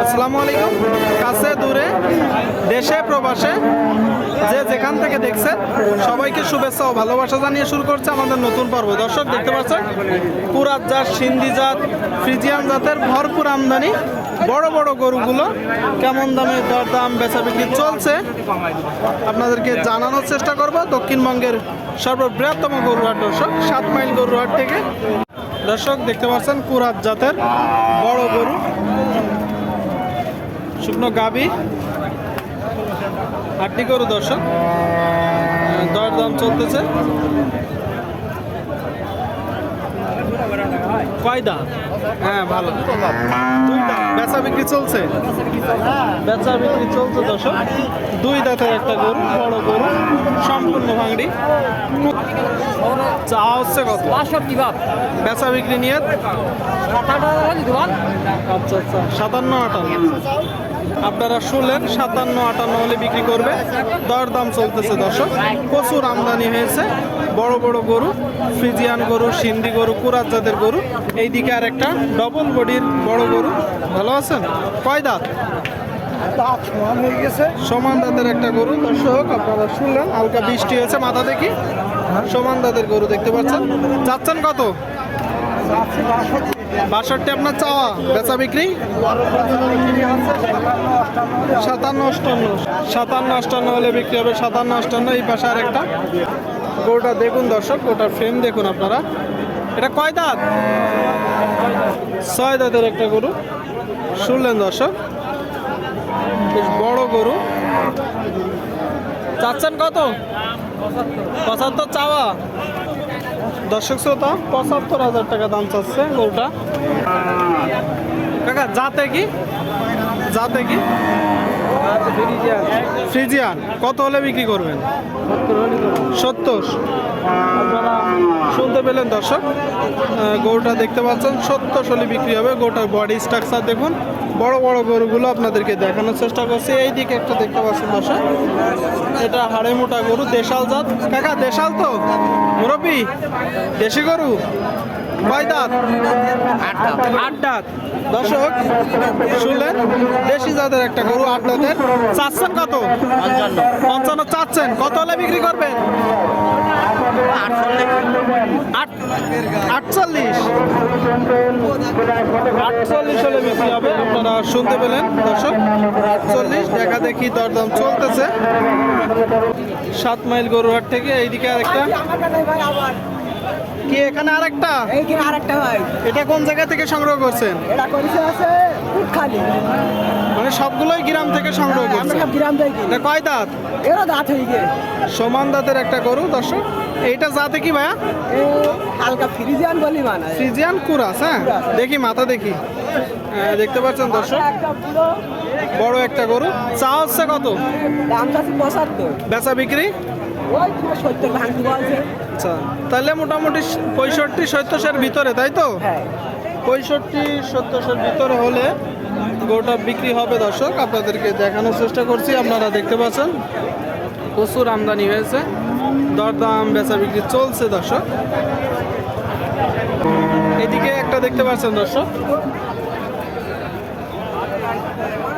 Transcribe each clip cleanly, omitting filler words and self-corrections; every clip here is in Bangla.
আসসালামু আলাইকুম। কাছে দূরে দেশে প্রবাসে যে যেখান থেকে দেখছেন সবাইকে শুভেচ্ছা ও ভালোবাসা জানিয়ে শুরু করছে আমাদের নতুন পর্ব। দর্শক দেখতে পাচ্ছেন কুরাত জাত, সিন্ধি জাত, ফ্রিজিয়ান জাতের ভরপুর আমদানি বড় বড় গরুগুলো কেমন দামে দরদাম বেচা বিক্রি চলছে আপনাদেরকে জানানোর চেষ্টা করব। দক্ষিণবঙ্গের সর্ববৃহত্তম গরুহাট দর্শক 7 মাইল গরুহাট থেকে। দর্শক দেখতে পাচ্ছেন কুরাত জাতের বড় গরু, শুকনো গাবি হাড্ডি গরু। দর্শক দরদাম চলতেছে। কয় দাম? হ্যাঁ ভালো, 2 দাম। বেচা বিক্রি চলছে, বেচা বিক্রি চলছে দর্শক। 2 দাঁতের একটা গরু, বড় গরু, সম্পূর্ণ ভাঙড়ি। চা হচ্ছে কত? 62 বাপ। বেচা বিক্রি নিয়ে আচ্ছা আচ্ছা 57-58 আপনারা শুনলেন। 57-58 হলে বিক্রি করবে। দরদাম চলতেছে দর্শক। প্রচুর আমদানি হয়েছে বড় বড় গরু, ফ্রিজিয়ান গরু, সিন্ধি গরু, কুরাত জাতের গরু। এইদিকে আর একটা ডবল বডির বড় গরু। ভালো আছেন? কয় দাঁত? সমান দাঁতের একটা গরু। দর্শক আপনারা শুনলেন, হালকা বৃষ্টি হয়েছে, মাথা দেখি সমান দাঁতের গরু দেখতে পাচ্ছেন। চাচ্ছেন কত? 62 আপনার চাওয়া। বেচা বিক্রি 57-58 হলে বিক্রি হবে। 57-58। এই পাশে আর একটা গরুটা দেখুন দর্শক, ওটার ফ্রেম দেখুন আপনারা। এটা কয় দাঁত? 6 দাঁতের একটা গরু শুনলেন দর্শক, বেশ বড় গরু। চাচ্ছেন কত? 75 চাওয়া। দর্শক শ্রোতা 75,000 টাকা দাম চাচ্ছে গরুটা। কাকা জাতে কি? জাতে কি? ফ্রিজিয়ান। কত হলে বিক্রি করবেন? 70। আপনারা শুনতে পেলেন দর্শক, গরুটা দেখতে পাচ্ছেন 70 হলে বিক্রি হবে। গরুটার বডি স্ট্রাকচার দেখুন। বড় বড় গরুগুলো আপনাদেরকে দেখানোর চেষ্টা করছি। এই দিকে একটা দেখতে পাচ্ছেন দর্শক, এটা হাড়ে মোটা গরু, দেশাল জাত। কাকা দেশাল তো মুরব্বি? দেশি গরু। কয় দাঁত? 8 দাঁত। দর্শক শুনলেন, দেশি জাতের একটা গরু, 8 দাঁতের। চাচ্ছেন কত? 55 চাচ্ছেন। কত হলে বিক্রি করবেন? 48 হলে বিক্রি হবে। আপনারা শুনতে পেলেন দর্শক, 48 দেখা দেখি দরদাম চলতেছে 7 মাইল গরুহাট থেকে। এইদিকে আরেকটা কি? এখানে আরেকটা? এইখানে আরেকটা ভাই। এটা কোন জায়গা থেকে সংগ্রহ করছেন? এটা করেছে আছে উটখালি। মানে সবগুলোই গ্রাম থেকে সংগ্রহ আমরা করছেন? সব গ্রাম থেকে। এটা কয় দাঁত? এরা দাঁত হয়ে গিয়ে সমান দাঁতের একটা গরু দর্শক। এইটা জাতে কি ভাইয়া? এই হালকা ফ্রিজিয়ান বলি মানায়। ফ্রিজিয়ান কুরাস। হ্যাঁ দেখি মাথা দেখি। দেখতে পাচ্ছেন দর্শক, একটা পুরো বড় একটা গরু। চা হচ্ছে কত? দাম চাচ্ছি 75। বেচা বিক্রি ওই তোমার 70 ভাঙতি বলছে। আচ্ছা, তাহলে মোটামুটি 65-70 ভিতরে, তাই তো? হ্যাঁ 65-70 ভিতরে হলে গরুটা বিক্রি হবে দর্শক। আপনাদেরকে দেখানোর চেষ্টা করছি। আপনারা দেখতে পাচ্ছেন প্রচুর আমদানি হয়েছে, দরদাম বেচা বিক্রি চলছে দর্শক। এদিকে একটা দেখতে পাচ্ছেন দর্শক।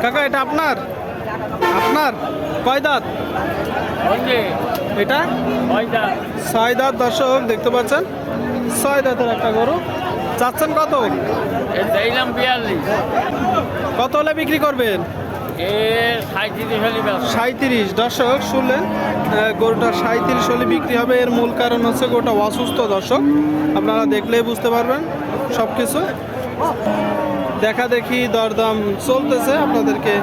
কাকা এটা আপনার? আপনার কয় দাঁত? এটা 6 দাঁত। দর্শক দেখতে পাচ্ছেন 6 দাঁতের একটা গরু। চাচ্ছেন কত? 42। কত হলে বিক্রি করবেন? 37। দর্শক শুনলেন, গরুটা 37 হলে বিক্রি হবে। এর মূল কারণ হচ্ছে গরুটা অসুস্থ দর্শক। আপনারা দেখলেই বুঝতে পারবেন সব কিছু। দেখা দেখি দরদাম চলতেছে, আপনাদেরকে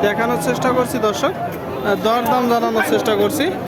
দেখানোর চেষ্টা করছি দর্শক, দরদাম জানানোর চেষ্টা করছি।